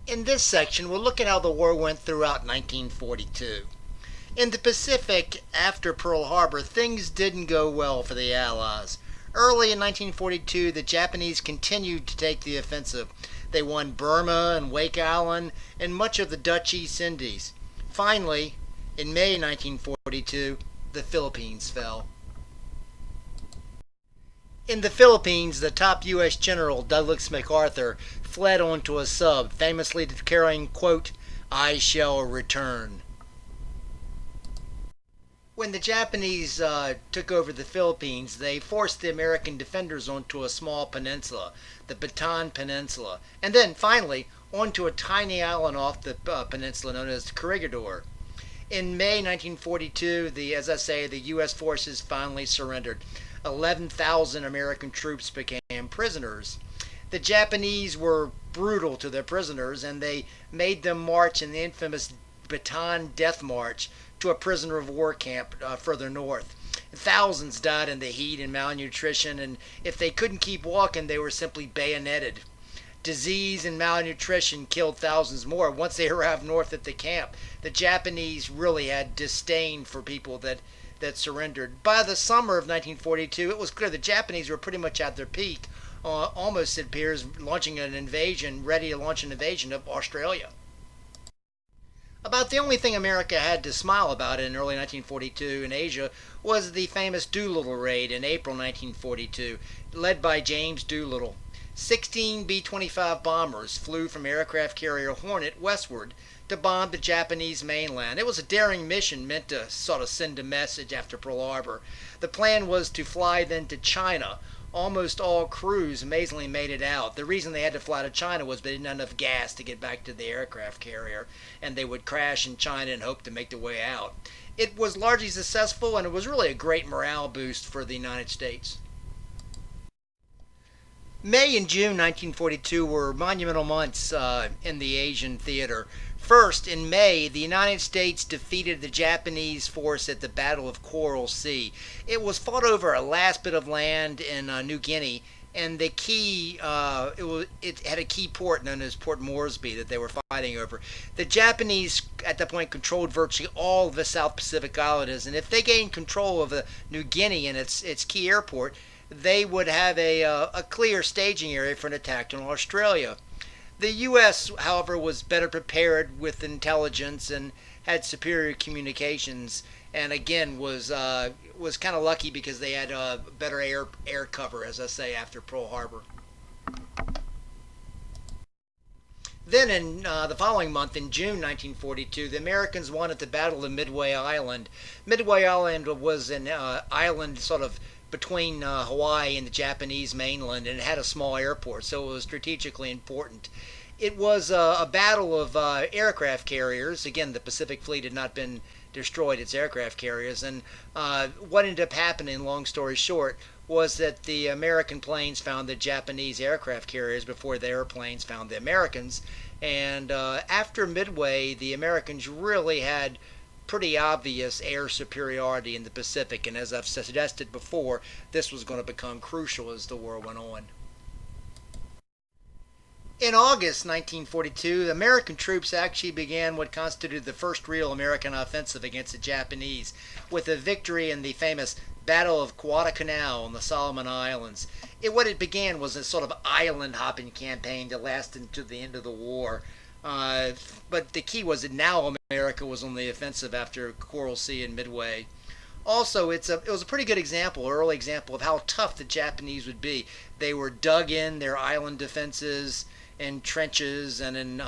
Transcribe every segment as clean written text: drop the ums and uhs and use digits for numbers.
In this section, we'll look at how the war went throughout 1942. In the Pacific, after Pearl Harbor, things didn't go well for the Allies. Early in 1942, the Japanese continued to take the offensive. They won Burma and Wake Island and much of the Dutch East Indies. Finally, in May 1942, the Philippines fell. In the Philippines, the top U.S. General, Douglas MacArthur, fled onto a sub, famously declaring, quote, "I shall return." When the Japanese took over the Philippines, they forced the American defenders onto a small peninsula, the Bataan Peninsula, and then, finally, onto a tiny island off the peninsula known as Corregidor. In May 1942, the U.S. forces finally surrendered. 11,000 American troops became prisoners. The Japanese were brutal to their prisoners, and they made them march in the infamous Bataan Death March to a prisoner of war camp further north. Thousands died in the heat and malnutrition, and if they couldn't keep walking, they were simply bayoneted. Disease and malnutrition killed thousands more. Once they arrived north at the camp, the Japanese really had disdain for people that surrendered. By the summer of 1942, it was clear the Japanese were pretty much at their peak, almost, it appears, ready to launch an invasion of Australia. About the only thing America had to smile about in early 1942 in Asia was the famous Doolittle Raid in April 1942, led by James Doolittle. 16 B-25 bombers flew from aircraft carrier Hornet westward to bomb the Japanese mainland. It was a daring mission meant to sort of send a message after Pearl Harbor. The plan was to fly then to China. Almost all crews amazingly made it out. The reason they had to fly to China was they didn't have enough gas to get back to the aircraft carrier, and they would crash in China and hope to make their way out. It was largely successful, and it was really a great morale boost for the United States. May and June 1942 were monumental months in the Asian theater. First, in May, the United States defeated the Japanese force at the Battle of Coral Sea. It was fought over a last bit of land in New Guinea, and the key it had a key port known as Port Moresby that they were fighting over. The Japanese at that point controlled virtually all of the South Pacific Islanders, and if they gained control of New Guinea and its key airport, they would have a clear staging area for an attack on Australia. The U.S., however, was better prepared with intelligence and had superior communications, and again was kind of lucky because they had better air cover, as I say, after Pearl Harbor. Then in the following month, in June 1942, the Americans won at the Battle of Midway Island. Midway Island was an island sort of between Hawaii and the Japanese mainland, and it had a small airport, so it was strategically important. It was a battle of aircraft carriers. Again, the Pacific Fleet had not been destroyed, its aircraft carriers, and what ended up happening, long story short, was that the American planes found the Japanese aircraft carriers before the airplanes found the Americans, and after Midway, the Americans really had pretty obvious air superiority in the Pacific, and as I've suggested before, this was going to become crucial as the war went on. In August 1942, the American troops actually began what constituted the first real American offensive against the Japanese, with a victory in the famous Battle of Guadalcanal on the Solomon Islands. What it began was a sort of island-hopping campaign that lasted until the end of the war. But the key was that now America was on the offensive after Coral Sea and Midway. Also, it was a pretty good example, early example of how tough the Japanese would be. They were dug in their island defenses in trenches and in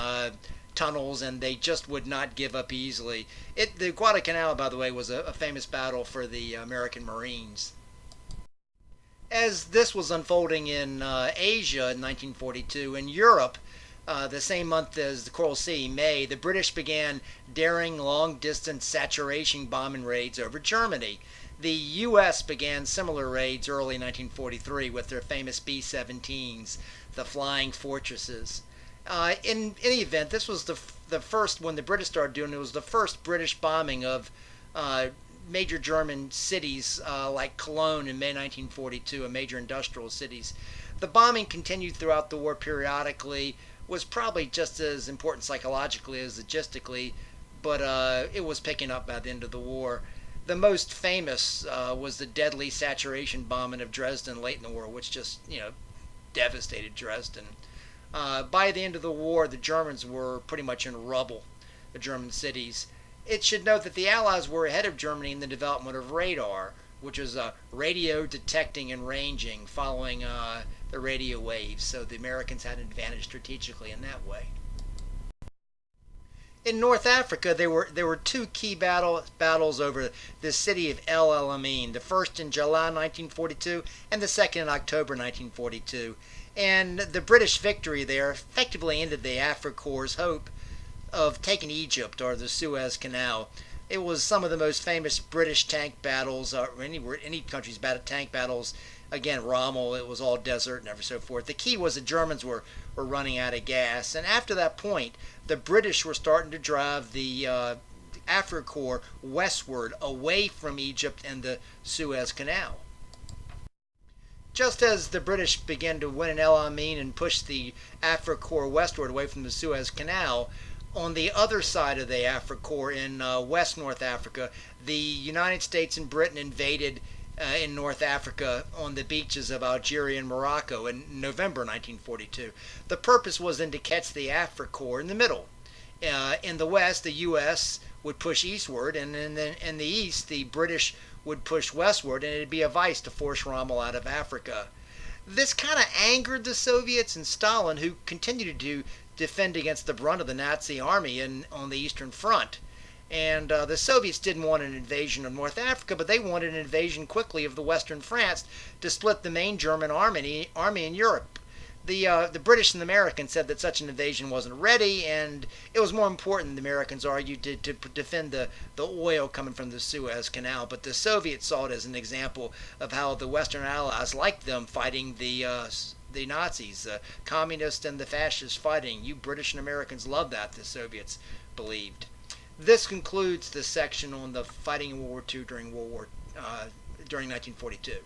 tunnels, and they just would not give up easily. The Guadalcanal, by the way, was a famous battle for the American Marines. As this was unfolding in Asia in 1942, in Europe, the same month as the Coral Sea, May, the British began daring long-distance saturation bombing raids over Germany. The U.S. began similar raids early in 1943 with their famous B-17s, the Flying Fortresses. In any event, this was the first, when the British started doing it, it was the first British bombing of major German cities like Cologne in May 1942, and major industrial cities. The bombing continued throughout the war periodically, was probably just as important psychologically as logistically, but it was picking up by the end of the war. The most famous was the deadly saturation bombing of Dresden late in the war, which just devastated Dresden. By the end of the war, the Germans were pretty much in rubble, the German cities. It should note that the Allies were ahead of Germany in the development of radar, which is radio detecting and ranging, following the radio waves. So the Americans had an advantage strategically in that way. In North Africa, there were two key battles over the city of El Alamein. The first in July 1942, and the second in October 1942. And the British victory there effectively ended the Afri Corps' hope of taking Egypt or the Suez Canal. It was some of the most famous British tank battles, or any country's tank battles. Again, Rommel, it was all desert and so forth. The key was the Germans were running out of gas. And after that point, the British were starting to drive the Afri Corps westward, away from Egypt and the Suez Canal. Just as the British began to win in El Alamein and push the Afri Corps westward away from the Suez Canal, on the other side of the Afri Corps in West North Africa, the United States and Britain invaded in North Africa on the beaches of Algeria and Morocco in November 1942. The purpose was then to catch the Afri Corps in the middle. In the west, the U.S. would push eastward, and in the east, the British would push westward, and it'd be a vice to force Rommel out of Africa. This kind of angered the Soviets and Stalin, who continued to defend against the brunt of the Nazi army on the Eastern Front. And the Soviets didn't want an invasion of North Africa, but they wanted an invasion quickly of the Western France to split the main German army in Europe. The British and the Americans said that such an invasion wasn't ready, and it was more important, the Americans argued, to defend the oil coming from the Suez Canal. But the Soviets saw it as an example of how the Western Allies liked them fighting the Nazis, the communists and the fascists fighting. You British and Americans loved that, the Soviets believed. This concludes the section on the fighting in World War II during 1942.